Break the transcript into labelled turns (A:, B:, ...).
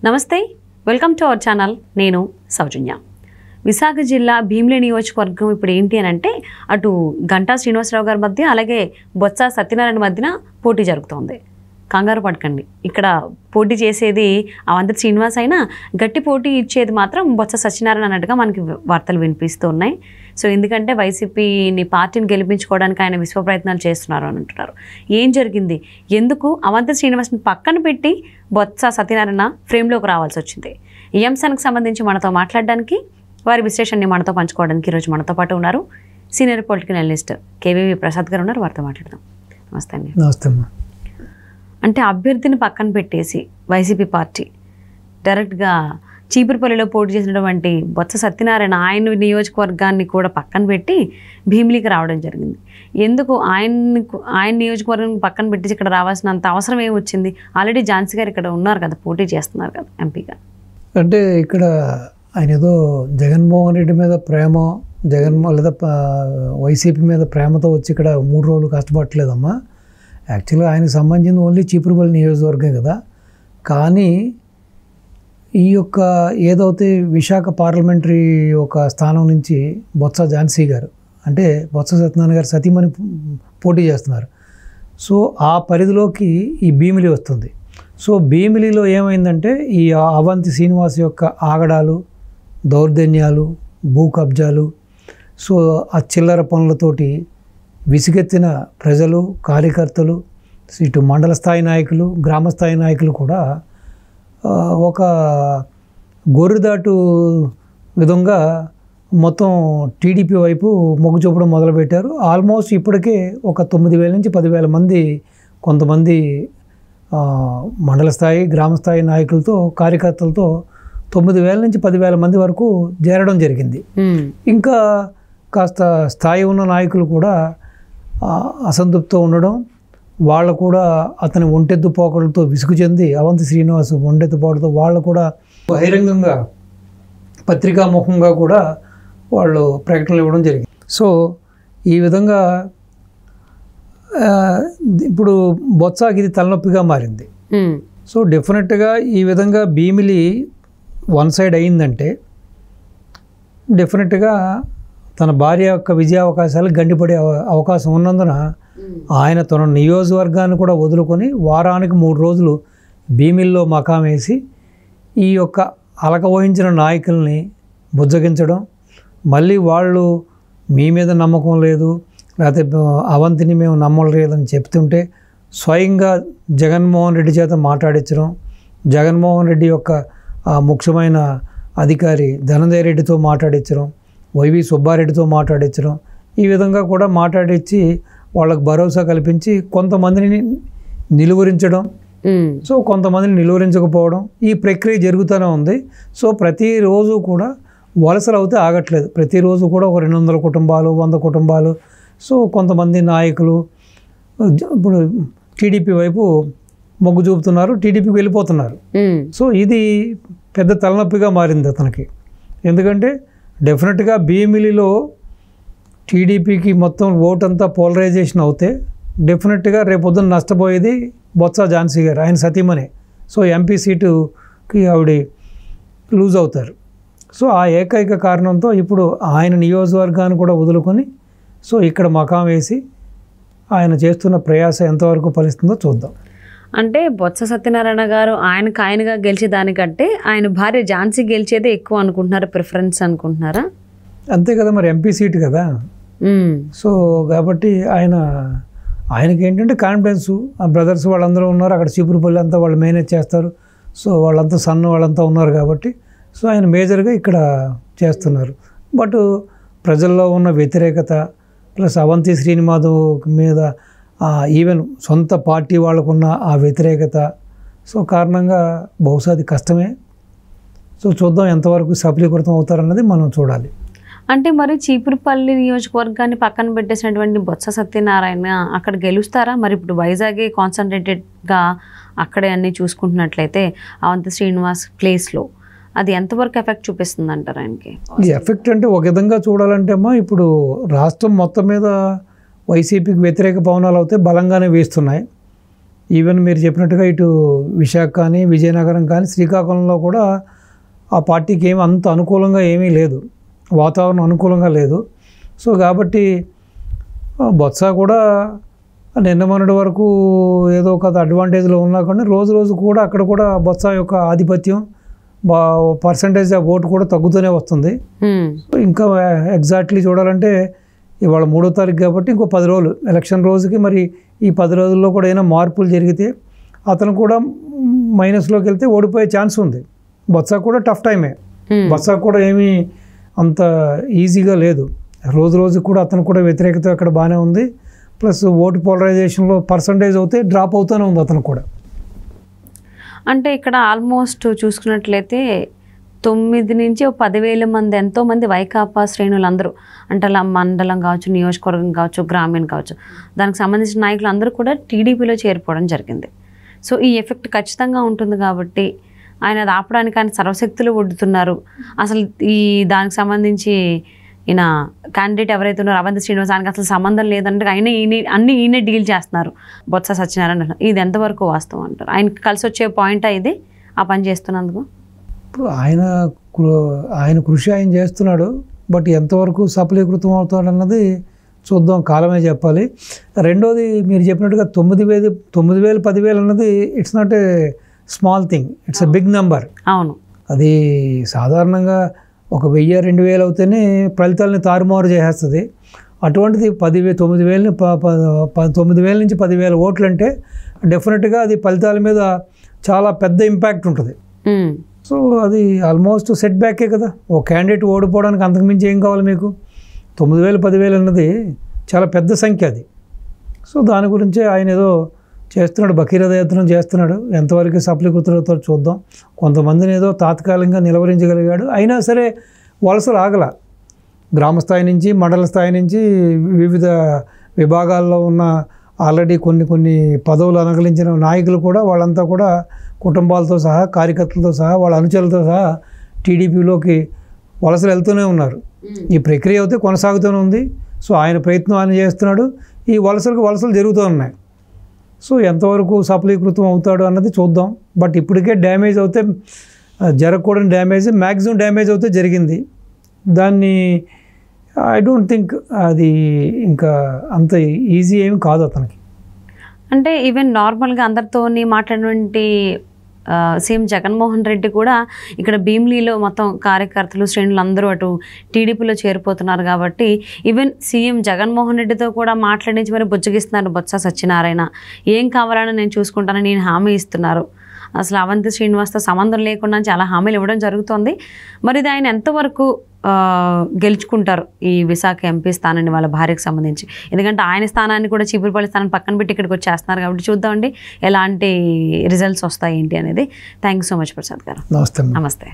A: నమస్తే, welcome to our channel. నేను సౌజన్య. విశాఖ జిల్లా భీమిలి నియోజకవర్గం ఇప్పుడు ఏంటి అని అంటే అటు గంటా శ్రీనివాసరావు గారి మధ్య అలాగే బొత్స సత్యనారాయణ మధ్యన పోటీ జరుగుతోంది. కంగారు పడకండి, ఇక్కడ పోటీ చేసేది అవంతి శ్రీనివాస్ అయినా గట్టి పోటీ ఇచ్చేది మాత్రం బొత్స సత్యనారాయణ అన్నట్టుగా మనకి వార్తలు వినిపిస్తూ ఉన్నాయి. సో ఎందుకంటే వైసీపీని పార్టీని గెలిపించుకోవడానికి ఆయన విశ్వ ప్రయత్నాలు చేస్తున్నారు అని అంటున్నారు. ఏం జరిగింది, ఎందుకు అవంతి శ్రీనివాస్ని పక్కన పెట్టి బొత్స సత్యనారాయణ ఫ్రేమ్లోకి రావాల్సి వచ్చింది? ఈ అంశానికి సంబంధించి మనతో మాట్లాడడానికి, వారి విశ్లేషణని మనతో పంచుకోవడానికి ఈరోజు మనతో పాటు ఉన్నారు senior political analyst KVV Prasad గారు ఉన్నారు. వారితో మాట్లాడదాం. నమస్తే అండి.
B: నమస్తే అమ్మా.
A: అంటే అభ్యర్థిని పక్కన పెట్టేసి వైసీపీ పార్టీ డైరెక్ట్గా చీపురుపల్లిలో పోటీ చేసినటువంటి బొత్స సత్యనారాయణ ఆయన నియోజకవర్గాన్ని కూడా పక్కన పెట్టి భీమిలికి రావడం జరిగింది. ఎందుకు ఆయన నియోజకవర్గం పక్కన పెట్టేసి ఇక్కడ రావాల్సినంత అవసరం ఏమి వచ్చింది? ఆల్రెడీ ఝాన్సీ గారు ఇక్కడ ఉన్నారు కదా, పోటీ చేస్తున్నారు కదా ఎంపీగా.
B: అంటే ఇక్కడ ఆయన ఏదో జగన్మోహన్ రెడ్డి మీద ప్రేమ, లేదా వైసీపీ మీద ప్రేమతో వచ్చి ఇక్కడ 3 రోజులు కష్టపడలేదమ్మా. యాక్చువల్గా ఆయనకు సంబంధించింది ఓన్లీ చీపురుపల్లి నియోజకవర్గం కదా. కానీ ఈ యొక్క ఏదైతే విశాఖ పార్లమెంటరీ ఒక స్థానం నుంచి బొత్స ఝాన్సీ గారు, అంటే బొత్స సత్యనారాయణ గారు సతీమణి పోటీ చేస్తున్నారు. సో ఆ పరిధిలోకి ఈ భీమిలి వస్తుంది. సో భీమిలిలో ఏమైందంటే ఈ అవంతి శ్రీనివాస్ యొక్క ఆగడాలు, దౌర్జన్యాలు, భూ కబ్జాలు, సో ఆ చిల్లర పనులతోటి విసిగెత్తిన ప్రజలు, కార్యకర్తలు, ఇటు మండల స్థాయి నాయకులు, గ్రామ స్థాయి నాయకులు కూడా ఒక గొర్రెదాటు విధంగా మొత్తం టీడీపీ వైపు మొగ్గు చూపడం మొదలుపెట్టారు. ఆల్మోస్ట్ ఇప్పటికే ఒక 9,000 నుంచి 10,000 మంది, కొంతమంది మండల స్థాయి, గ్రామ స్థాయి నాయకులతో, కార్యకర్తలతో 9,000 నుంచి 10,000 మంది వరకు చేరడం జరిగింది. ఇంకా కాస్త స్థాయి ఉన్న నాయకులు కూడా అసంతృప్తితో ఉండడం, వాళ్ళు కూడా అతని ఒంటెద్దు పోకలతో విసుగు చెంది, అవంతి శ్రీనివాస్ ఒంటెద్దు పోకలతో వాళ్ళు కూడా బహిరంగంగా పత్రికాముఖంగా కూడా వాళ్ళు ప్రకటనలు ఇవ్వడం జరిగింది. సో ఈ విధంగా ఇప్పుడు బొత్సాకి ఇది తలనొప్పిగా మారింది. సో డెఫినెట్గా ఈ విధంగా భీమిలి వన్ సైడ్ అయిందంటే డెఫినెట్గా తన భార్య యొక్క విజయావకాశాలు గండిపడే అవకాశం ఉన్నందున ఆయన తన నియోజకవర్గాన్ని కూడా వదులుకొని వారానికి 3 రోజులు భీమిల్లో మకాం వేసి ఈ యొక్క అలక వహించిన నాయకుల్ని బుజ్జగించడం, మళ్ళీ వాళ్ళు మీ మీద నమ్మకం లేదు, లేకపోతే అవంతిని మేము నమ్మలేదని చెప్తుంటే స్వయంగా జగన్మోహన్ రెడ్డి చేత మాట్లాడించడం, జగన్మోహన్ రెడ్డి యొక్క ముఖ్యమైన అధికారి ధనంజయ రెడ్డితో మాట్లాడించడం, వైవి సుబ్బారెడ్డితో మాట్లాడించడం, ఈ విధంగా కూడా మాట్లాడించి వాళ్ళకు భరోసా కల్పించి కొంతమందిని నిలువరించడం, సో కొంతమందిని నిలువరించకపోవడం, ఈ ప్రక్రియ జరుగుతూనే ఉంది. సో ప్రతిరోజు కూడా వలసలు అవుతే ఆగట్లేదు. ప్రతిరోజు కూడా ఒక 200 కుటుంబాలు, 100 కుటుంబాలు, సో కొంతమంది నాయకులు ఇప్పుడు టీడీపీ వైపు మొగ్గు చూపుతున్నారు, టీడీపీకి వెళ్ళిపోతున్నారు. సో ఇది పెద్ద తలనొప్పిగా మారింది అతనికి. ఎందుకంటే డెఫినెట్గా భీమిలిలో టీడీపీకి మొత్తం ఓటంతా పోలరైజేషన్ అవుతే డెఫినెట్గా రేపొద్దున నష్టపోయేది బొత్స ఝాన్సీ గారు, ఆయన సతీమణి. సో ఎంపీ సీటుకి ఆవిడ లూజ్ అవుతారు. సో ఆ ఏకైక కారణంతో ఇప్పుడు ఆయన నియోజకవర్గాన్ని కూడా వదులుకొని సో ఇక్కడ మకాం వేసి ఆయన చేస్తున్న ప్రయాస ఎంతవరకు ఫలిస్తుందో చూద్దాం.
A: అంటే బొత్స సత్యనారాయణ గారు ఆయనగా గెలిచేదానికంటే ఆయన భార్య ఝాన్సీ గెలిచేదే ఎక్కువ అనుకుంటున్నారా, ప్రిఫరెన్స్ అనుకుంటున్నారా?
B: అంతే కదా, మరి ఎంపీ సీట్ కదా. సో కాబట్టి ఆయనకి ఏంటంటే కాన్ఫిడెన్స్, ఆ బ్రదర్స్ వాళ్ళందరూ ఉన్నారు అక్కడ, చీపురుపల్లి అంతా వాళ్ళు మేనేజ్ చేస్తారు. సో వాళ్ళంతా వాళ్ళంతా ఉన్నారు కాబట్టి సో ఆయన మేజర్గా ఇక్కడ చేస్తున్నారు. బట్ ప్రజల్లో ఉన్న వ్యతిరేకత ప్లస్ అవంతి శ్రీనివాస్ మీద ఈవెన్ సొంత పార్టీ వాళ్ళకున్న ఆ వ్యతిరేకత, సో కారణంగా బహుశా అది కష్టమే. సో చూద్దాం ఎంతవరకు సఫలీకృతం అవుతారన్నది మనం చూడాలి.
A: అంటే మరి చీపురుపల్లి నియోజకవర్గాన్ని పక్కన పెట్టేసినటువంటి బొత్స సత్యనారాయణ అక్కడ గెలుస్తారా? మరి ఇప్పుడు వైజాగే కాన్సన్ట్రేటెడ్గా అక్కడే అన్నీ చూసుకుంటున్నట్లయితే అవంతి శ్రీనివాస్ ప్లేస్లో అది ఎంతవరకు ఎఫెక్ట్ చూపిస్తుంది అంటారు ఆయనకి?
B: ఈ ఎఫెక్ట్ అంటే ఒక విధంగా చూడాలంటే అమ్మా, ఇప్పుడు రాష్ట్రం మొత్తం మీద వైసీపీకి వ్యతిరేక పవనాలు అయితే బలంగానే వేస్తున్నాయి. ఈవెన్ మీరు చెప్పినట్టుగా ఇటు విశాఖ కానీ విజయనగరం కానీ శ్రీకాకుళంలో కూడా ఆ పార్టీకి ఏమి అంత అనుకూలంగా ఏమీ లేదు, వాతావరణం అనుకూలంగా లేదు. సో కాబట్టి బొత్స కూడా నిన్న మొన్నటి వరకు ఏదో ఒక అడ్వాంటేజ్లో ఉన్నా కానీ రోజు రోజు కూడా అక్కడ కూడా బొత్స యొక్క ఆధిపత్యం పర్సంటేజ్ ఆఫ్ ఓటు కూడా తగ్గుతూనే వస్తుంది. ఇంకా ఎగ్జాక్ట్లీ చూడాలంటే ఇవాళ 3వ తారీఖు కాబట్టి ఇంకో 10 రోజులు ఎలక్షన్ రోజుకి, మరి ఈ 10 రోజుల్లో కూడా ఏమైనా మార్పులు జరిగితే అతను కూడా మైనస్లోకి వెళ్తే ఓడిపోయే ఛాన్స్ ఉంది. బొత్స కూడా టఫ్ టైమే, బొత్స కూడా ఏమీ అంత ఈజీగా లేదు. రోజు రోజుకి కూడా అతను కూడా వ్యతిరేకత అక్కడ బాగానే ఉంది. ప్లస్ ఓటు పోలరైజేషన్లో పర్సంటేజ్ అవుతే డ్రాప్ అవుతూనే ఉంది అతను కూడా.
A: అంటే ఇక్కడ ఆల్మోస్ట్ చూసుకున్నట్లయితే 9 నుంచి 10,000 మంది, ఎంతోమంది వైకాపా శ్రేణులు అందరూ, అంటే అలా మండలం కావచ్చు, నియోజకవర్గం కావచ్చు, గ్రామీణ కావచ్చు, దానికి సంబంధించిన నాయకులు అందరూ కూడా టీడీపీలో చేరిపోవడం జరిగింది. సో ఈ ఎఫెక్ట్ ఖచ్చితంగా ఉంటుంది కాబట్టి ఆయన అది ఆపడానికి ఆయన సర్వశక్తులు ఒడ్డుతున్నారు. అసలు ఈ దానికి సంబంధించి ఈయన క్యాండిడేట్ ఎవరైతే ఉన్నారో అవంతి శ్రీనివాస్, ఆయనకి అసలు సంబంధం లేదంటే ఈయనే డీల్ చేస్తున్నారు బొత్స సత్యనారాయణ. ఇది ఎంతవరకు వాస్తవం అంటారు? ఆయనకి కలిసి వచ్చే పాయింట్ ఇది ఆ పని చేస్తున్నందుకు?
B: ఇప్పుడు ఆయన కృషి ఆయన చేస్తున్నాడు, బట్ ఎంతవరకు సఫలీకృతం అవుతాడు అన్నది చూద్దాం, కాలమే చెప్పాలి. రెండోది మీరు చెప్పినట్టుగా 9,000 10,000 అన్నది it's not a small thing, it's a big number.
A: అవును,
B: అది సాధారణంగా 1,000 2,000 అవుతేనే ఫలితాలని తారుమారు చేసేస్తుంది. అటువంటిది 9,000 నుంచి 10,000 ఓట్లు అంటే డెఫినెట్గా అది ఫలితాల మీద చాలా పెద్ద ఇంపాక్ట్ ఉంటుంది. సో అది ఆల్మోస్ట్ సెట్ బ్యాకే కదా. ఓ క్యాండిడేట్ ఓడిపోవడానికి అంతకుమించి ఏం కావాలి మీకు? 9,000 10,000 అన్నది చాలా పెద్ద సంఖ్య అది. సో దాని గురించే ఆయన ఏదో చేస్తున్నాడు, భగీరథ యత్నం చేస్తున్నాడు. ఎంతవరకు సఫలీకృతులతో చూద్దాం. కొంతమందిని ఏదో తాత్కాలికంగా నిలవరించగలిగాడు, అయినా సరే వలసలు ఆగల. గ్రామ స్థాయి నుంచి, మండల స్థాయి నుంచి, వివిధ విభాగాల్లో ఉన్న ఆల్రెడీ కొన్ని పదవులు అనగలించిన నాయకులు కూడా వాళ్ళంతా కూడా కుటుంబాలతో సహా, కార్యకర్తలతో సహా, వాళ్ళ అనుచరులతో సహా టీడీపీలోకి వలసలు వెళ్తూనే ఉన్నారు. ఈ ప్రక్రియ అయితే కొనసాగుతూనే ఉంది. సో ఆయన ప్రయత్నం ఆయన చేస్తున్నాడు, ఈ వలసలు జరుగుతూ ఉన్నాయి. సో ఎంతవరకు సఫలీకృతం అవుతాడు అన్నది చూద్దాం. బట్ ఇప్పటికే డ్యామేజ్ అవుతే, జరగకూడని డ్యామేజ్ మ్యాక్సిమం డ్యామేజ్ అవుతే జరిగింది. దాన్ని ఐ డోంట్ థింక్ అది ఇంకా అంత ఈజీ ఏమి కాదు అతనికి.
A: అంటే ఈవెన్ నార్మల్గా అందరితోని మాట్లాడినటువంటి సీఎం జగన్మోహన్ రెడ్డి కూడా ఇక్కడ భీమిలీలో మొత్తం కార్యకర్తలు శ్రేణులు అందరూ అటు టీడీపీలో చేరిపోతున్నారు కాబట్టి ఈవెన్ సీఎం జగన్మోహన్ రెడ్డితో కూడా మాట్లాడించి మరి బుజ్జగిస్తున్నారు బొత్స సత్యనారాయణ. ఏం కావాలని నేను చూసుకుంటానని నేను హామీ ఇస్తున్నారు. అసలు అవంతి శ్రీనివాస్తో సంబంధం లేకుండా చాలా హామీలు ఇవ్వడం జరుగుతుంది. మరి ఇది ఆయన ఎంతవరకు గెలుచుకుంటారు ఈ విశాఖ ఎంపీ స్థానాన్ని వాళ్ళ భార్యకు సంబంధించి? ఎందుకంటే ఆయన స్థానాన్ని కూడా చీపురుపల్లి స్థానాన్ని పక్కన పెట్టి ఇక్కడికి వచ్చేస్తున్నారు కాబట్టి చూద్దామండి ఎలాంటి రిజల్ట్స్ వస్తాయి ఏంటి అనేది. Thank you so much Prasad గారు.
B: నమస్తే.
A: నమస్తే.